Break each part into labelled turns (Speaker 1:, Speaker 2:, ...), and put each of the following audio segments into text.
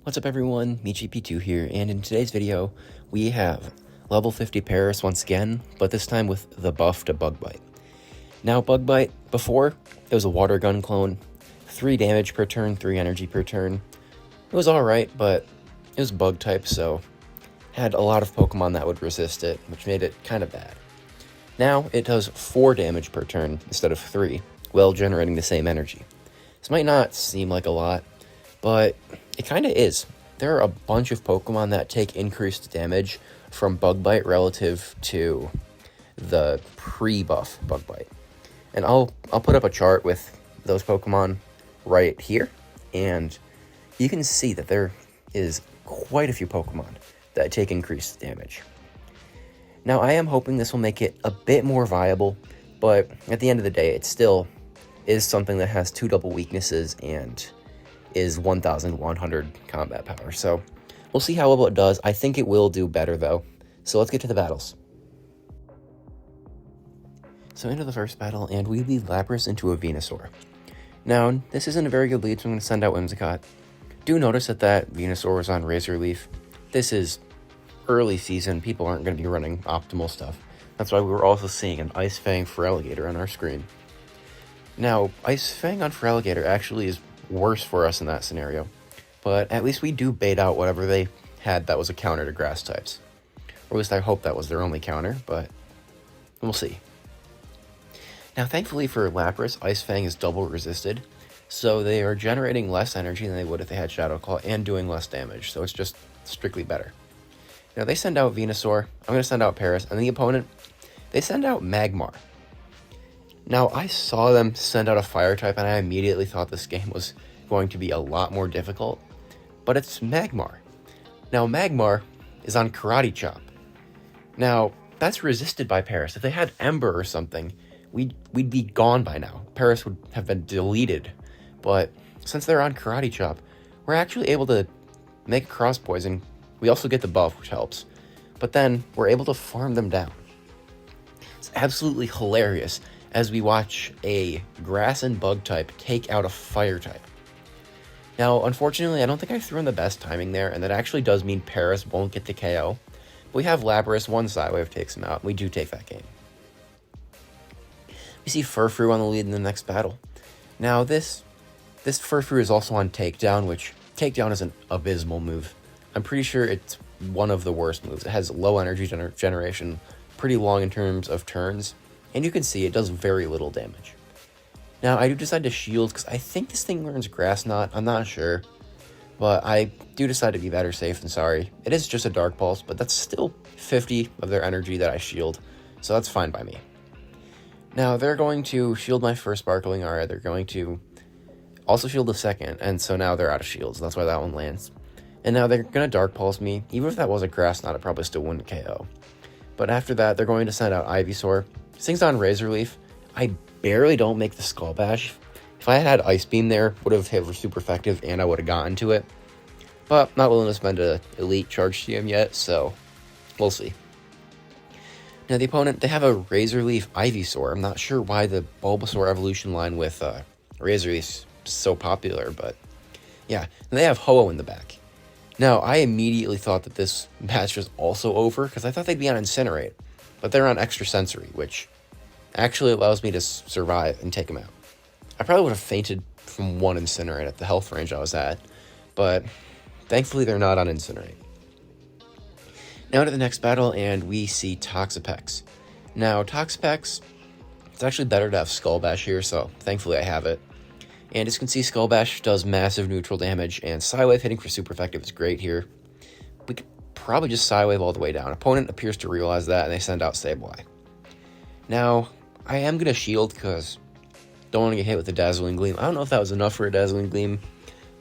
Speaker 1: What's up everyone, MeGP2 here, and in today's video, we have level 50 Paris once again, but this time with the buff to Bug Bite. Now Bug Bite, before, it was a water gun clone, 3 damage per turn, 3 energy per turn. It was alright, but it was bug type, so had a lot of Pokemon that would resist it, which made it kind of bad. Now it does 4 damage per turn instead of 3, while generating the same energy. This might not seem like a lot, but it kind of is. There are a bunch of Pokemon that take increased damage from Bug Bite relative to the pre-buff Bug Bite. And I'll put up a chart with those Pokemon right here, and you can see that there is quite a few Pokemon that take increased damage. Now I am hoping this will make it a bit more viable, but at the end of the day, it still is something that has 2 double weaknesses and is 1,100 combat power. So we'll see how well it does. I think it will do better though. So let's get to the battles. So into the first battle, and we lead Lapras into a Venusaur. Now, this isn't a very good lead, so I'm going to send out Whimsicott. Do notice that Venusaur is on Razor Leaf. This is early season. People aren't going to be running optimal stuff. That's why we were also seeing an Ice Fang Feraligatr on our screen. Now, Ice Fang on Feraligatr actually is worse for us in that scenario, but at least we do bait out whatever they had that was a counter to grass types. Or at least I hope that was their only counter, but we'll see. Now thankfully for Lapras, Ice Fang is double resisted, so they are generating less energy than they would if they had Shadow Claw and doing less damage, so it's just strictly better. Now they send out Venusaur, I'm going to send out Paris, and the opponent, they send out Magmar. Now, I saw them send out a fire type, and I immediately thought this game was going to be a lot more difficult, but it's Magmar. Now, Magmar is on Karate Chop. Now, that's resisted by Paris. If they had Ember or something, we'd be gone by now. Paris would have been deleted, but since they're on Karate Chop, we're actually able to make a Cross Poison. We also get the buff, which helps, but then we're able to farm them down. It's absolutely hilarious as we watch a grass and bug type take out a fire type. Now, unfortunately, I don't think I threw in the best timing there, and that actually does mean Paris won't get the KO. But we have Lapras, one Psywave takes him out, and we do take that game. We see Furfrou on the lead in the next battle. Now, this Furfrou is also on Takedown, which Takedown is an abysmal move. I'm pretty sure it's one of the worst moves. It has low energy generation, pretty long in terms of turns, and you can see it does very little damage. Now, I do decide to shield because I think this thing learns Grass Knot. I'm not sure, but I do decide to be better safe than sorry. It is just a Dark Pulse, but that's still 50 of their energy that I shield, so that's fine by me. Now, they're going to shield my first Sparkling Aura. They're going to also shield the second, and so now they're out of shields. That's why that one lands. And now they're going to Dark Pulse me. Even if that was a Grass Knot, it probably still wouldn't KO. But after that, they're going to send out Ivysaur. This thing's on Razor Leaf. I barely don't make the Skull Bash. If I had Ice Beam there, would have hit super effective and I would have gotten to it. But not willing to spend an Elite Charge TM yet, so we'll see. Now the opponent, they have a Razor Leaf Ivysaur. I'm not sure why the Bulbasaur evolution line with Razor Leaf is so popular, but yeah. And they have Ho-Oh in the back. Now, I immediately thought that this match was also over because I thought they'd be on Incinerate. But they're on Extra Sensory, which actually allows me to survive and take them out. I probably would have fainted from 1 Incinerate at the health range I was at, but thankfully they're not on Incinerate. Now to the next battle, and we see Toxapex. Now, Toxapex, it's actually better to have Skull Bash here, so thankfully I have it. And as you can see, Skull Bash does massive neutral damage, and Psywave hitting for super effective is great here. We could probably just Psywave all the way down. Opponent appears to realize that, and they send out Sableye. Now, I am going to shield because don't want to get hit with the Dazzling Gleam. I don't know if that was enough for a Dazzling Gleam,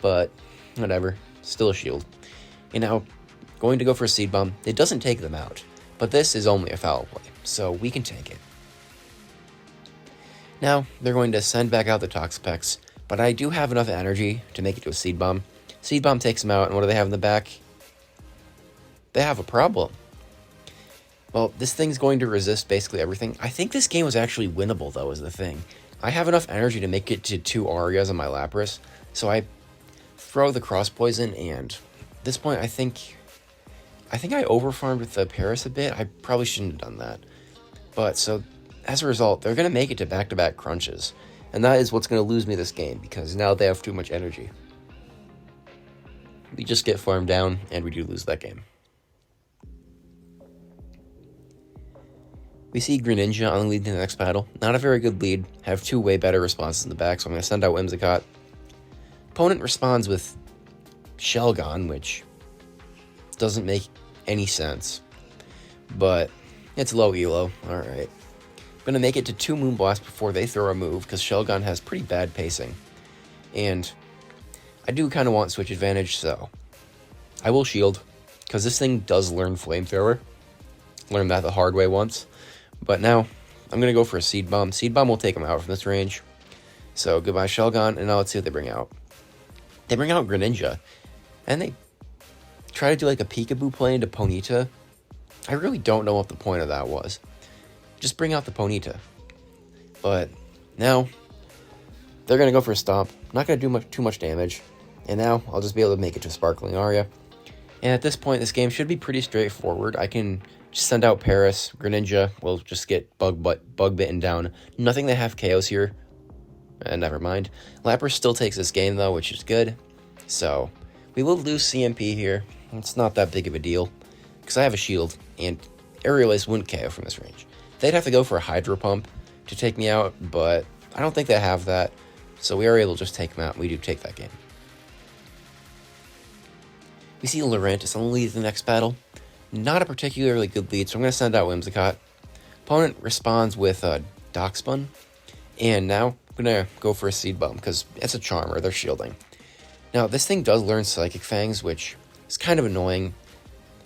Speaker 1: but whatever. Still a shield. And now, going to go for a Seed Bomb. It doesn't take them out, but this is only a foul play, so we can take it. Now, they're going to send back out the Toxapex, but I do have enough energy to make it to a Seed Bomb. Seed Bomb takes them out, and what do they have in the back? They have a problem. Well, this thing's going to resist basically everything. I think this game was actually winnable, though, is the thing. I have enough energy to make it to 2 Arias on my Lapras, so I throw the Cross Poison, and At this point, I overfarmed with the Paris a bit. I probably shouldn't have done that. But so as a result, they're going to make it to back-to-back crunches. And that is what's going to lose me this game, because now they have too much energy. We just get farmed down, and we do lose that game. We see Greninja on the lead in the next battle. Not a very good lead. Have two way better responses in the back, so I'm going to send out Whimsicott. Opponent responds with Shelgon, which doesn't make any sense. But it's low elo. Alright. I'm going to make it to 2 Moonblast before they throw a move, because Shelgon has pretty bad pacing. And I do kind of want switch advantage, so I will shield, because this thing does learn Flamethrower. Learned that the hard way once. But now, I'm going to go for a Seed Bomb. Seed Bomb will take them out from this range. So, goodbye Shelgon, and now let's see what they bring out. They bring out Greninja, and they try to do like a Peekaboo play into Ponyta. I really don't know what the point of that was. Just bring out the Ponyta. But now, they're going to go for a Stomp. Not going to do too much damage. And now, I'll just be able to make it to Sparkling Aria. And at this point, this game should be pretty straightforward. I can just send out Paris. Greninja will just get bug bitten down. Nothing that have KOs here. Never mind. Lapras still takes this game, though, which is good. So, we will lose CMP here. It's not that big of a deal, because I have a shield, and Aerial Ace wouldn't KO from this range. They'd have to go for a Hydro Pump to take me out, but I don't think they have that. So we are able to just take them out, and we do take that game. We see Lurantis on the lead in the next battle. Not a particularly good lead, so I'm going to send out Whimsicott. Opponent responds with Darkspun. And now I'm going to go for a Seed Bomb, because it's a Charmer, they're shielding. Now, this thing does learn Psychic Fangs, which is kind of annoying,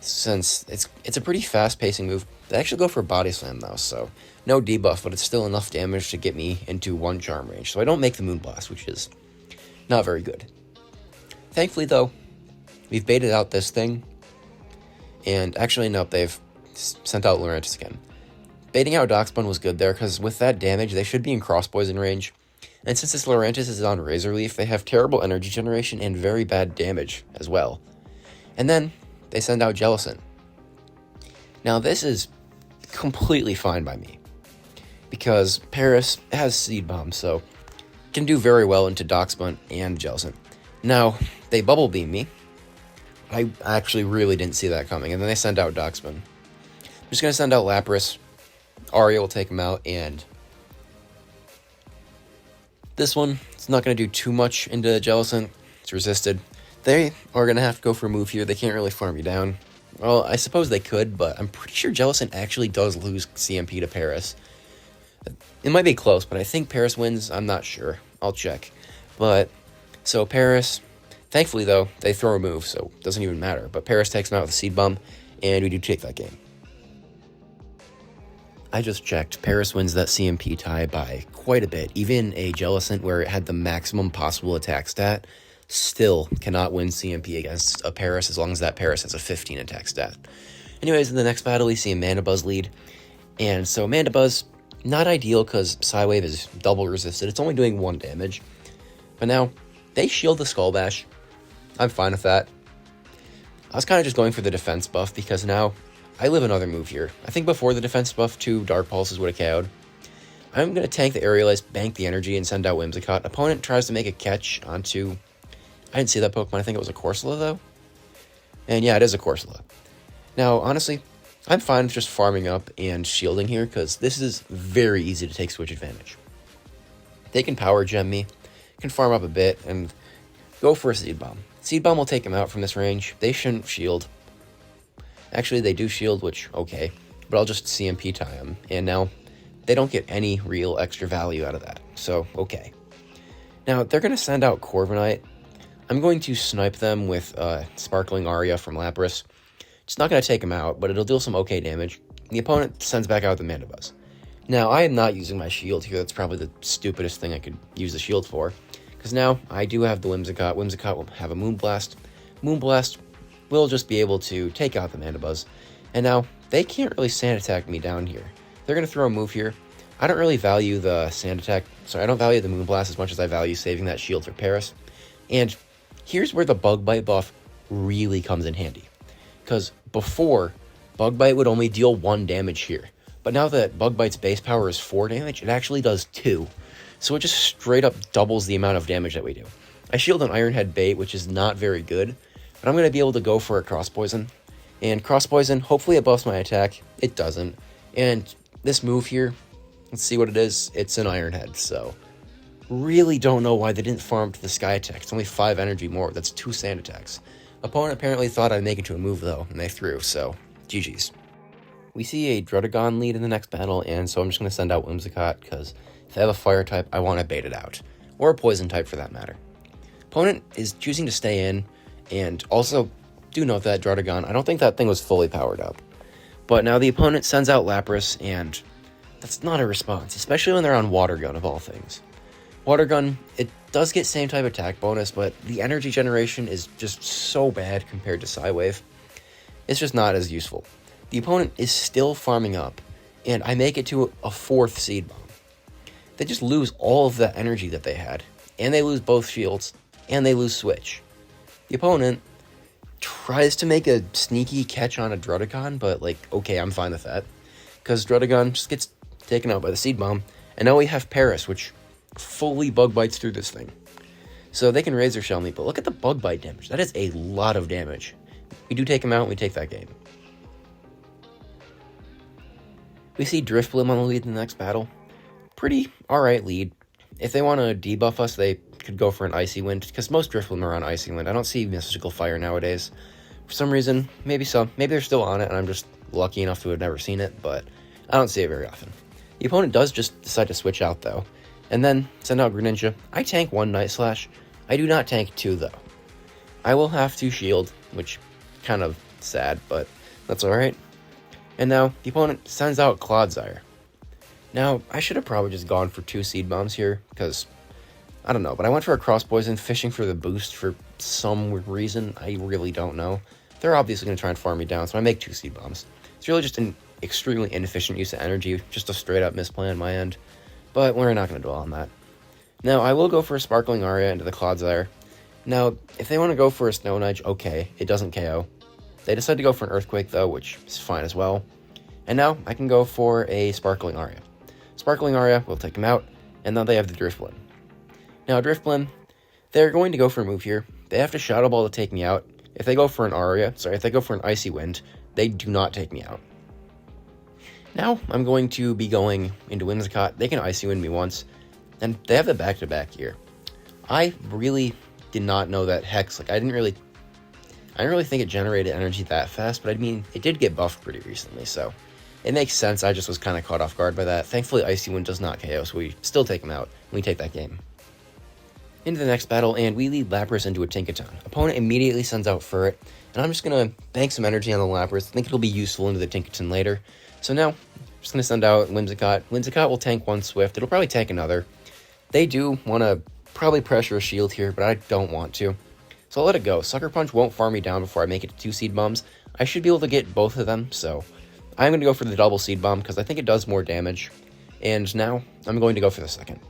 Speaker 1: since it's a pretty fast-pacing move. They actually go for a Body Slam, though, so no debuff, but it's still enough damage to get me into 1 Charm range. So I don't make the Moonblast, which is not very good. Thankfully, though, we've baited out this thing, and actually, no, they've sent out Lurantis again. Baiting out Darkspun was good there, because with that damage, they should be in Cross Poison range. And since this Lurantis is on Razor Leaf, they have terrible energy generation and very bad damage as well. And then, they send out Jellicent. Now, this is completely fine by me, because Paris has Seed Bomb, so can do very well into Darkspun and Jellicent. Now, they Bubble Beam me. I actually really didn't see that coming, and then they send out Darkspun. I'm just going to send out Lapras. Arya will take him out, and this one, it's not going to do too much into Jellicent. It's resisted. They are going to have to go for a move here. They can't really farm you down. Well, I suppose they could, but I'm pretty sure Jellicent actually does lose CMP to Paris. It might be close, but I think Paris wins. I'm not sure. I'll check. But, so Paris, thankfully though, they throw a move, so it doesn't even matter. But Paris takes him out with a Seed Bomb, and we do take that game. I just checked. Paris wins that CMP tie by quite a bit. Even a Jellicent, where it had the maximum possible attack stat, still cannot win CMP against a Paris as long as that Paris has a 15 attack stat. Anyways, in the next battle, we see Mandibuzz lead. And so Mandibuzz, not ideal because Psywave is double resisted. It's only doing 1 damage. But now, they shield the Skull Bash. I'm fine with that. I was kind of just going for the defense buff because now I live another move here. I think before the defense buff, 2 Dark Pulses would have KO'd. I'm going to tank the Aerial Ace, bank the energy, and send out Whimsicott. Opponent tries to make a catch onto... I didn't see that Pokemon. I think it was a Corsola, though. And yeah, it is a Corsola. Now, honestly, I'm fine with just farming up and shielding here, because this is very easy to take Switch advantage. They can Power Gem me, can farm up a bit, and go for a Seed Bomb. Seed Bomb will take him out from this range. They shouldn't shield. Actually, they do shield, which, okay. But I'll just CMP tie them. And now, they don't get any real extra value out of that. So, okay. Now, they're going to send out Corviknight. I'm going to snipe them with Sparkling Aria from Lapras. It's not going to take him out, but it'll deal some okay damage. The opponent sends back out the Mandibuzz. Now, I am not using my shield here. That's probably the stupidest thing I could use the shield for. Because now, I do have the Whimsicott. Whimsicott will have a Moonblast. Moonblast will just be able to take out the Mandibuzz. And now, they can't really Sand Attack me down here. They're going to throw a move here. I don't really value the Sand Attack. Sorry, I don't value the Moonblast as much as I value saving that shield for Paris. And here's where the Bug Bite buff really comes in handy. Because before, Bug Bite would only deal 1 damage here. But now that Bug Bite's base power is 4 damage, it actually does 2. So it just straight up doubles the amount of damage that we do. I shield an Iron Head bait, which is not very good, but I'm going to be able to go for a Cross Poison. And Cross Poison, hopefully it buffs my attack. It doesn't. And this move here, let's see what it is. It's an Iron Head, so really don't know why they didn't farm to the Sky attack. It's only 5 energy more. That's 2 sand attacks. Opponent apparently thought I'd make it to a move, though, and they threw, so GG's. We see a Drudagon lead in the next battle, and so I'm just going to send out Whimsicott, because if they have a fire type, I want to bait it out. Or a poison type, for that matter. Opponent is choosing to stay in, and also, do note that Drudagon, I don't think that thing was fully powered up. But now the opponent sends out Lapras, and that's not a response, especially when they're on Water Gun, of all things. Water Gun, it does get same type attack bonus, but the energy generation is just so bad compared to Psywave. It's just not as useful. The opponent is still farming up, and I make it to a 4th Seed Bomb. They just lose all of the energy that they had, and they lose both shields, and they lose Switch. The opponent tries to make a sneaky catch on a Drudagon, but like, okay, I'm fine with that, because Drudagon just gets taken out by the Seed Bomb, and now we have Paris, which fully Bug Bites through this thing. So they can Razor Shell me, but look at the Bug Bite damage. That is a lot of damage. We do take him out, and we take that game. We see Drifblim on the lead in the next battle. Pretty alright lead. If they want to debuff us, they could go for an Icy Wind, because most Drifblim are on Icy Wind. I don't see Mystical Fire nowadays. For some reason, maybe they're still on it, and I'm just lucky enough to have never seen it, but I don't see it very often. The opponent does just decide to switch out, though, and then send out Greninja. I tank 1 Night Slash. I do not tank 2, though. I will have to shield, which kind of sad, but that's alright. And now, the opponent sends out Clodsire. Now, I should have probably just gone for 2 Seed Bombs here, because, I don't know, but I went for a Cross Poison, fishing for the boost for some reason. I really don't know. They're obviously going to try and farm me down, so I make 2 Seed Bombs. It's really just an extremely inefficient use of energy, just a straight-up misplay on my end, but we're not going to dwell on that. Now, I will go for a Sparkling Aria into the Clodsire. Now, if they want to go for a Snow Nudge, okay, it doesn't KO. They decide to go for an Earthquake, though, which is fine as well. And now, I can go for a Sparkling Aria. Sparkling Aria will take him out, and now they have the Drifblim. Now, Drifblim, they're going to go for a move here. They have to Shadow Ball to take me out. If they go for if they go for an Icy Wind, they do not take me out. Now, I'm going to be going into Whimsicott. They can Icy Wind me once, and they have the back-to-back here. I really did not know that Hex, I didn't really think it generated energy that fast, but I mean, it did get buffed pretty recently, so it makes sense. I just was kind of caught off guard by that. Thankfully, Icy Wind does not KO, so we still take him out, and we take that game. Into the next battle, and we lead Lapras into a Tinkaton. Opponent immediately sends out Furret, and I'm just going to bank some energy on the Lapras. I think it'll be useful into the Tinkaton later. So now, I'm just going to send out Whimsicott. Whimsicott will tank 1 Swift. It'll probably tank another. They do want to probably pressure a shield here, but I don't want to. So I'll let it go. Sucker Punch won't farm me down before I make it to 2 Seed Bombs. I should be able to get both of them, so I'm going to go for the double Seed Bomb because I think it does more damage. And now, I'm going to go for the second.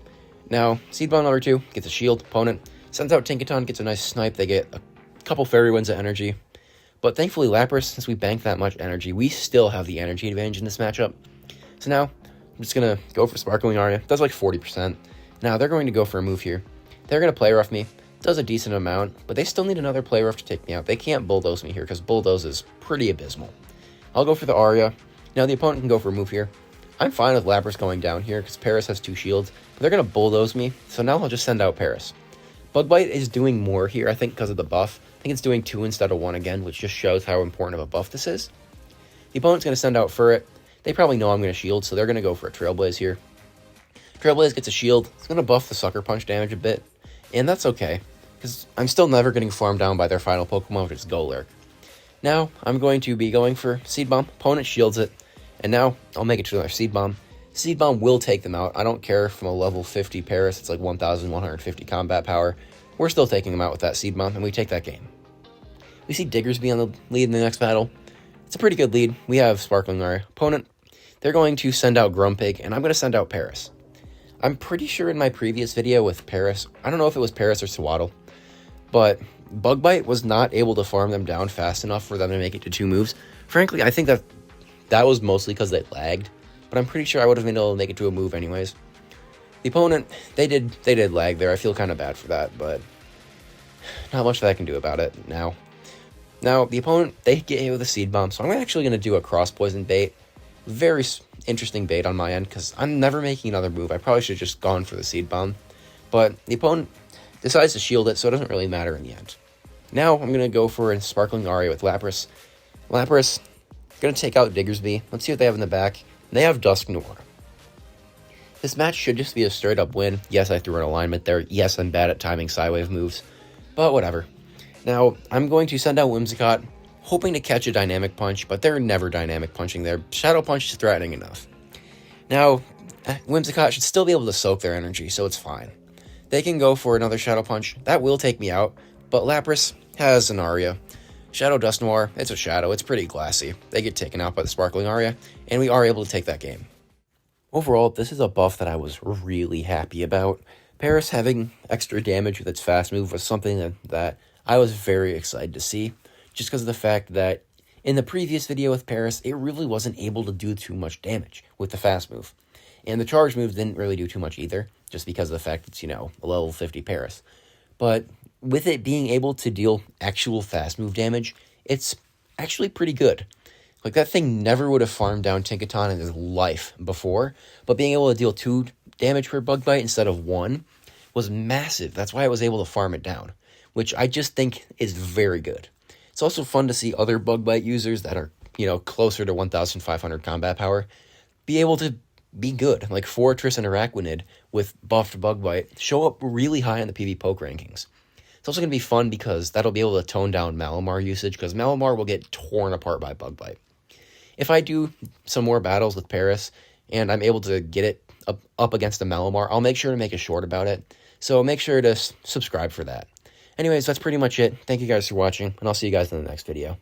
Speaker 1: Now, Seed Bomb number 2 gets a shield. Opponent sends out Tinkaton, gets a nice snipe. They get a couple Fairy Winds of energy. But thankfully, Lapras, since we banked that much energy, we still have the energy advantage in this matchup. So now, I'm just going to go for Sparkling Aria. It does like 40%. Now, they're going to go for a move here. They're going to Play Rough me. It does a decent amount, but they still need another Play Rough to take me out. They can't Bulldoze me here, because Bulldoze is pretty abysmal. I'll go for the Aria. Now, the opponent can go for a move here. I'm fine with Lapras going down here, because Paris has 2 shields, but they're going to Bulldoze me, so now I'll just send out Paris. Bug Bite is doing more here, I think, because of the buff. I think it's doing 2 instead of 1 again, which just shows how important of a buff this is. The opponent's going to send out Furret. They probably know I'm going to shield, so they're going to go for a Trailblaze here. Trailblaze gets a shield. It's going to buff the Sucker Punch damage a bit, and that's okay, because I'm still never getting farmed down by their final Pokemon, which is Golurk. Now, I'm going to be going for Seed Bomb. Opponent shields it, and now I'll make it to another Seed Bomb. Seed Bomb will take them out. I don't care from a level 50 Paris, it's like 1,150 combat power. We're still taking them out with that Seed Bomb, and we take that game. We see Diggersby on the lead in the next battle. It's a pretty good lead. We have Sparkling Aria. Opponent, they're going to send out Grumpig, and I'm going to send out Paris. I'm pretty sure in my previous video with Paris, I don't know if it was Paris or Sewaddle, but Bug Bite was not able to farm them down fast enough for them to make it to 2 moves. Frankly, I think that was mostly because they lagged, but I'm pretty sure I would have been able to make it to a move anyways. The opponent, they did lag there. I feel kind of bad for that, but not much that I can do about it now. Now, the opponent, they get hit with a Seed Bomb, so I'm actually going to do a Cross Poison bait. Very interesting bait on my end, because I'm never making another move. I probably should have just gone for the Seed Bomb. But the opponent decides to shield it, so it doesn't really matter in the end. Now, I'm going to go for a Sparkling Aria with Lapras. Lapras, going to take out Diggersby. Let's see what they have in the back. They have Dusk Noir. This match should just be a straight-up win. Yes, I threw an alignment there. Yes, I'm bad at timing Psywave moves. But whatever. Now, I'm going to send out Whimsicott, hoping to catch a Dynamic Punch, but they're never Dynamic Punching there. Shadow Punch is threatening enough. Now, Whimsicott should still be able to soak their energy, so it's fine. They can go for another Shadow Punch. That will take me out, but Lapras has an Aria. Shadow Dust Noir, it's a Shadow, it's pretty glassy. They get taken out by the Sparkling Aria, and we are able to take that game. Overall, this is a buff that I was really happy about. Paris having extra damage with its fast move was something that I was very excited to see, just because of the fact that in the previous video with Paris, it really wasn't able to do too much damage with the fast move. And the charge move didn't really do too much either, just because of the fact it's, a level 50 Paris. But with it being able to deal actual fast move damage, it's actually pretty good. Like, that thing never would have farmed down Tinkaton in his life before, but being able to deal 2 damage per Bug Bite instead of 1 was massive. That's why I was able to farm it down, which I just think is very good. It's also fun to see other Bug Bite users that are, closer to 1,500 combat power be able to be good. Like Fortress and Araquanid with buffed Bug Bite show up really high in the PB Poke rankings. It's also going to be fun because that'll be able to tone down Malamar usage, because Malamar will get torn apart by Bug Bite. If I do some more battles with Paris and I'm able to get it up against a Malamar, I'll make sure to make a short about it. So make sure to subscribe for that. Anyways, that's pretty much it. Thank you guys for watching, and I'll see you guys in the next video.